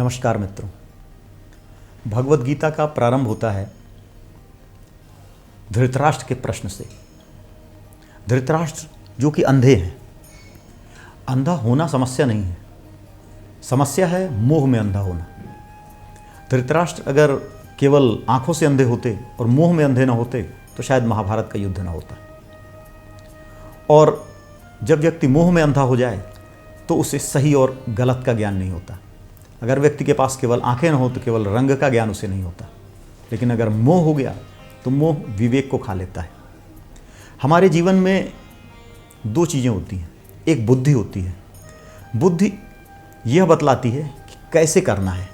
नमस्कार मित्रों। भगवत गीता का प्रारंभ होता है धृतराष्ट्र के प्रश्न से। धृतराष्ट्र जो कि अंधे हैं। अंधा होना समस्या नहीं है, समस्या है मोह में अंधा होना। धृतराष्ट्र अगर केवल आंखों से अंधे होते और मोह में अंधे न होते तो शायद महाभारत का युद्ध न होता। और जब व्यक्ति मोह में अंधा हो जाए तो उसे सही और गलत का ज्ञान नहीं होता। अगर व्यक्ति के पास केवल आंखें न हो तो केवल रंग का ज्ञान उसे नहीं होता। लेकिन अगर मोह हो गया तो मोह विवेक को खा लेता है। हमारे जीवन में दो चीज़ें होती हैं। एक बुद्धि होती है, बुद्धि यह बतलाती है कि कैसे करना है,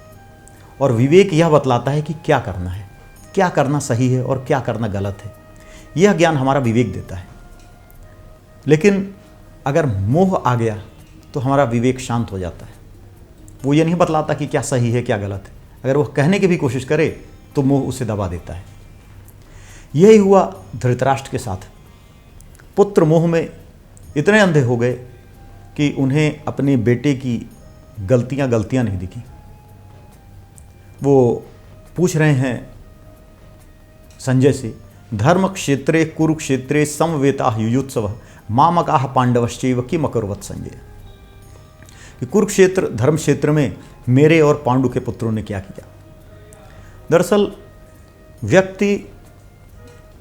और विवेक यह बतलाता है कि क्या करना है, क्या करना सही है और क्या करना गलत है। यह ज्ञान हमारा विवेक देता है। लेकिन अगर मोह आ गया तो हमारा विवेक शांत हो जाता है। वो ये नहीं बतलाता कि क्या सही है क्या गलत है। अगर वह कहने की भी कोशिश करे तो मोह उसे दबा देता है। यही हुआ धृतराष्ट्र के साथ। पुत्र मोह में इतने अंधे हो गए कि उन्हें अपने बेटे की गलतियां नहीं दिखी। वो पूछ रहे हैं संजय से, धर्म क्षेत्रे कुरुक्षेत्रे समवेता युयुत्सव मामकाह पांडवश्चैव किम अकुर्वत संजय। कि कुरुक्षेत्र धर्म क्षेत्र में मेरे और पांडु के पुत्रों ने क्या किया। दरअसल व्यक्ति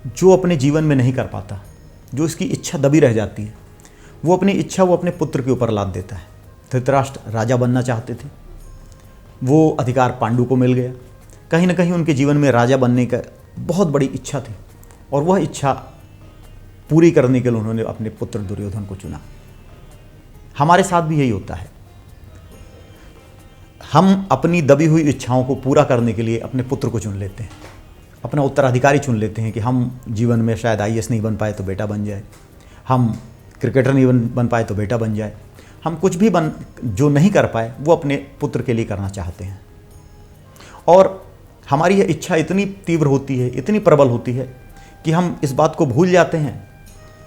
जो अपने जीवन में नहीं कर पाता, जो इसकी इच्छा दबी रह जाती है, वो अपनी इच्छा वो अपने पुत्र के ऊपर लाद देता है। धृतराष्ट्र राजा बनना चाहते थे, वो अधिकार पांडु को मिल गया। कहीं ना कहीं उनके जीवन में राजा बनने का बहुत बड़ी इच्छा थी और वह इच्छा पूरी करने के लिए उन्होंने अपने पुत्र दुर्योधन को चुना। हमारे साथ भी यही होता है। हम अपनी दबी हुई इच्छाओं को पूरा करने के लिए अपने पुत्र को चुन लेते हैं, अपना उत्तराधिकारी चुन लेते हैं कि हम जीवन में शायद आईएएस नहीं बन पाए तो बेटा बन जाए, हम क्रिकेटर नहीं बन पाए तो बेटा बन जाए, हम कुछ भी जो नहीं कर पाए वो अपने पुत्र के लिए करना चाहते हैं। और हमारी यह इच्छा इतनी तीव्र होती है, इतनी प्रबल होती है कि हम इस बात को भूल जाते हैं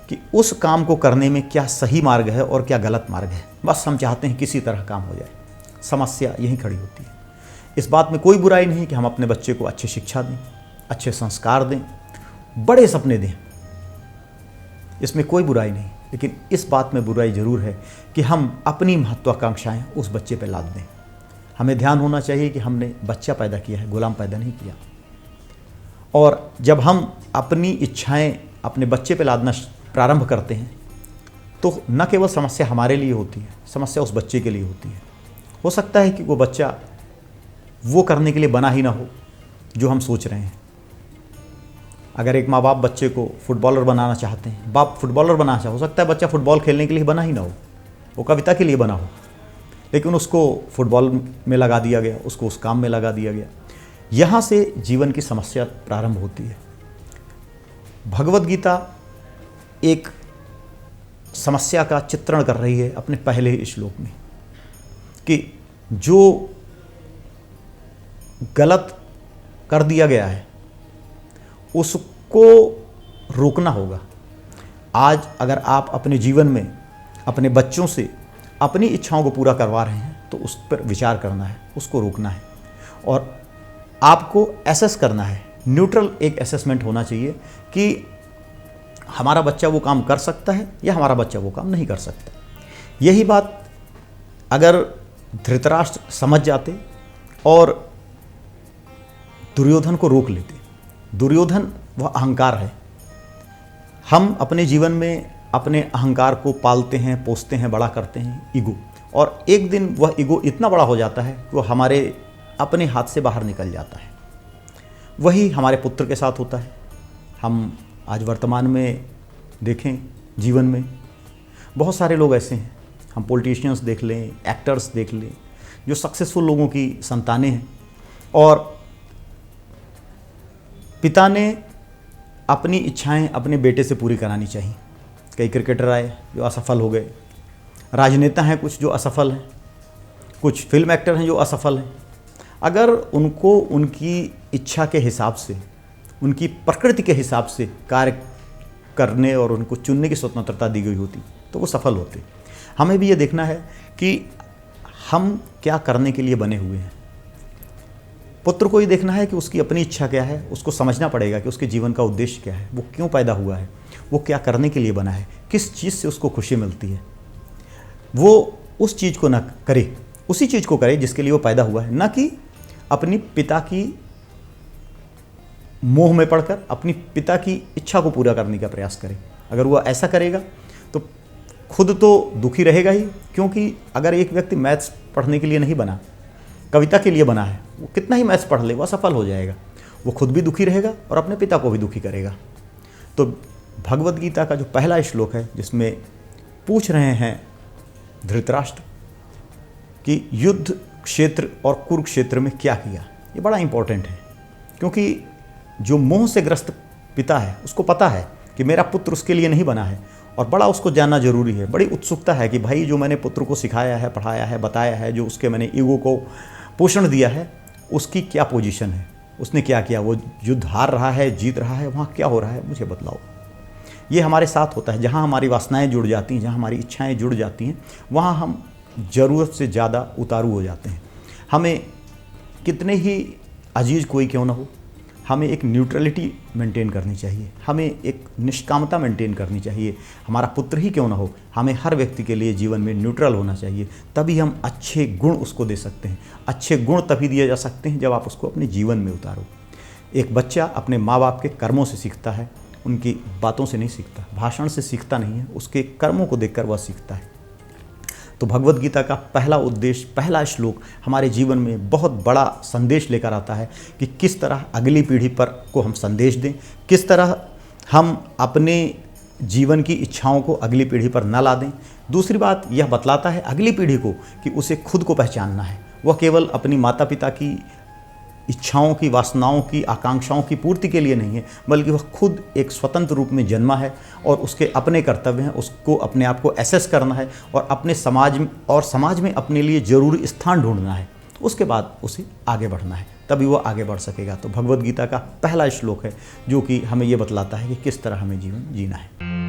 कि उस काम को करने में क्या सही मार्ग है और क्या गलत मार्ग है। बस हम चाहते हैं किसी तरह काम हो जाए। समस्या यहीं खड़ी होती है। इस बात में कोई बुराई नहीं कि हम अपने बच्चे को अच्छी शिक्षा दें, अच्छे संस्कार दें, बड़े सपने दें, इसमें कोई बुराई नहीं। लेकिन इस बात में बुराई जरूर है कि हम अपनी महत्वाकांक्षाएं उस बच्चे पर लाद दें। हमें ध्यान होना चाहिए कि हमने बच्चा पैदा किया है, गुलाम पैदा नहीं किया। और जब हम अपनी इच्छाएं अपने बच्चे पर लादना प्रारंभ करते हैं तो न केवल समस्या हमारे लिए होती है, समस्या उस बच्चे के लिए होती है। हो सकता है कि वो बच्चा वो करने के लिए बना ही ना हो जो हम सोच रहे हैं। अगर एक माँ बाप बच्चे को फुटबॉलर बनाना चाहते हैं, बाप फुटबॉलर बनाना चाहते, हो सकता है बच्चा फुटबॉल खेलने के लिए बना ही ना हो, वो कविता के लिए बना हो, लेकिन उसको फुटबॉल में लगा दिया गया, उसको उस काम में लगा दिया गया। यहाँ से जीवन की समस्या प्रारंभ होती है। भगवत गीता एक समस्या का चित्रण कर रही है अपने पहले ही श्लोक में कि जो गलत कर दिया गया है उसको रोकना होगा। आज अगर आप अपने जीवन में अपने बच्चों से अपनी इच्छाओं को पूरा करवा रहे हैं तो उस पर विचार करना है, उसको रोकना है और आपको एसेस करना है। न्यूट्रल एक असेसमेंट होना चाहिए कि हमारा बच्चा वो काम कर सकता है या हमारा बच्चा वो काम नहीं कर सकता। यही बात अगर धृतराष्ट्र समझ जाते और दुर्योधन को रोक लेते। दुर्योधन वह अहंकार है। हम अपने जीवन में अपने अहंकार को पालते हैं, पोसते हैं, बड़ा करते हैं, ईगो, और एक दिन वह ईगो इतना बड़ा हो जाता है कि वो हमारे अपने हाथ से बाहर निकल जाता है। वही हमारे पुत्र के साथ होता है। हम आज वर्तमान में देखें, जीवन में बहुत सारे लोग ऐसे हैं, हम पॉलिटिशियंस देख लें, एक्टर्स देख लें, जो सक्सेसफुल लोगों की संतानें हैं, और पिता ने अपनी इच्छाएं अपने बेटे से पूरी करानी चाहिए। कई क्रिकेटर आए जो असफल हो गए, राजनेता हैं कुछ जो असफल हैं, कुछ फिल्म एक्टर हैं जो असफल हैं। अगर उनको उनकी इच्छा के हिसाब से, उनकी प्रकृति के हिसाब से कार्य करने और उनको चुनने की स्वतंत्रता दी गई होती तो वो सफल होते। हमें भी ये देखना है कि हम क्या करने के लिए बने हुए हैं, पुत्र को ही देखना है कि उसकी अपनी इच्छा क्या है, उसको समझना पड़ेगा कि उसके जीवन का उद्देश्य क्या है, वो क्यों पैदा हुआ है, वो क्या करने के लिए बना है, किस चीज़ से उसको खुशी मिलती है। वो उस चीज़ को ना करे, उसी चीज़ को करे जिसके लिए वो पैदा हुआ है, ना कि अपनी पिता की मोह में पड़कर अपनी पिता की इच्छा को पूरा करने का प्रयास करे। अगर वो ऐसा करेगा तो खुद तो दुखी रहेगा ही, क्योंकि अगर एक व्यक्ति मैथ्स पढ़ने के लिए नहीं बना, कविता के लिए बना है, वो कितना ही मैथ्स पढ़ ले वो असफल हो जाएगा। वो खुद भी दुखी रहेगा और अपने पिता को भी दुखी करेगा। तो भगवद गीता का जो पहला श्लोक है, जिसमें पूछ रहे हैं धृतराष्ट्र कि युद्ध क्षेत्र और कुरुक्षेत्र में क्या किया, ये बड़ा इंपॉर्टेंट है। क्योंकि जो मोह से ग्रस्त पिता है उसको पता है कि मेरा पुत्र उसके लिए नहीं बना है, और बड़ा उसको जानना जरूरी है। बड़ी उत्सुकता है कि भाई जो मैंने पुत्र को सिखाया है, पढ़ाया है, बताया है, जो उसके मैंने ईगो को पोषण दिया है, उसकी क्या पोजीशन है, उसने क्या किया, वो युद्ध हार रहा है, जीत रहा है, वहाँ क्या हो रहा है, मुझे बतलाओ। ये हमारे साथ होता है। जहाँ हमारी वासनाएं जुड़ जाती हैं, जहाँ हमारी इच्छाएं जुड़ जाती हैं, वहाँ हम ज़रूरत से ज़्यादा उतारू हो जाते हैं। हमें कितने ही अजीज कोई क्यों ना हो, हमें एक न्यूट्रलिटी मेंटेन करनी चाहिए, हमें एक निष्कामता मेंटेन करनी चाहिए। हमारा पुत्र ही क्यों ना हो, हमें हर व्यक्ति के लिए जीवन में न्यूट्रल होना चाहिए, तभी हम अच्छे गुण उसको दे सकते हैं। अच्छे गुण तभी दिए जा सकते हैं जब आप उसको अपने जीवन में उतारो। एक बच्चा अपने माँ बाप के कर्मों से सीखता है, उनकी बातों से नहीं सीखता, भाषण से सीखता नहीं है, उसके कर्मों को देखकर वह सीखता है। तो भगवद गीता का पहला उद्देश्य, पहला श्लोक हमारे जीवन में बहुत बड़ा संदेश लेकर आता है कि किस तरह अगली पीढ़ी पर को हम संदेश दें, किस तरह हम अपने जीवन की इच्छाओं को अगली पीढ़ी पर न ला दें। दूसरी बात यह बतलाता है अगली पीढ़ी को कि उसे खुद को पहचानना है। वह केवल अपनी माता पिता की इच्छाओं की, वासनाओं की, आकांक्षाओं की पूर्ति के लिए नहीं है, बल्कि वह खुद एक स्वतंत्र रूप में जन्मा है और उसके अपने कर्तव्य हैं। उसको अपने आप को एसेस करना है और अपने समाज में अपने लिए जरूरी स्थान ढूंढना है। उसके बाद उसे आगे बढ़ना है, तभी वो आगे बढ़ सकेगा। तो भगवद गीता का पहला श्लोक है जो कि हमें ये बतलाता है कि किस तरह हमें जीवन जीना है।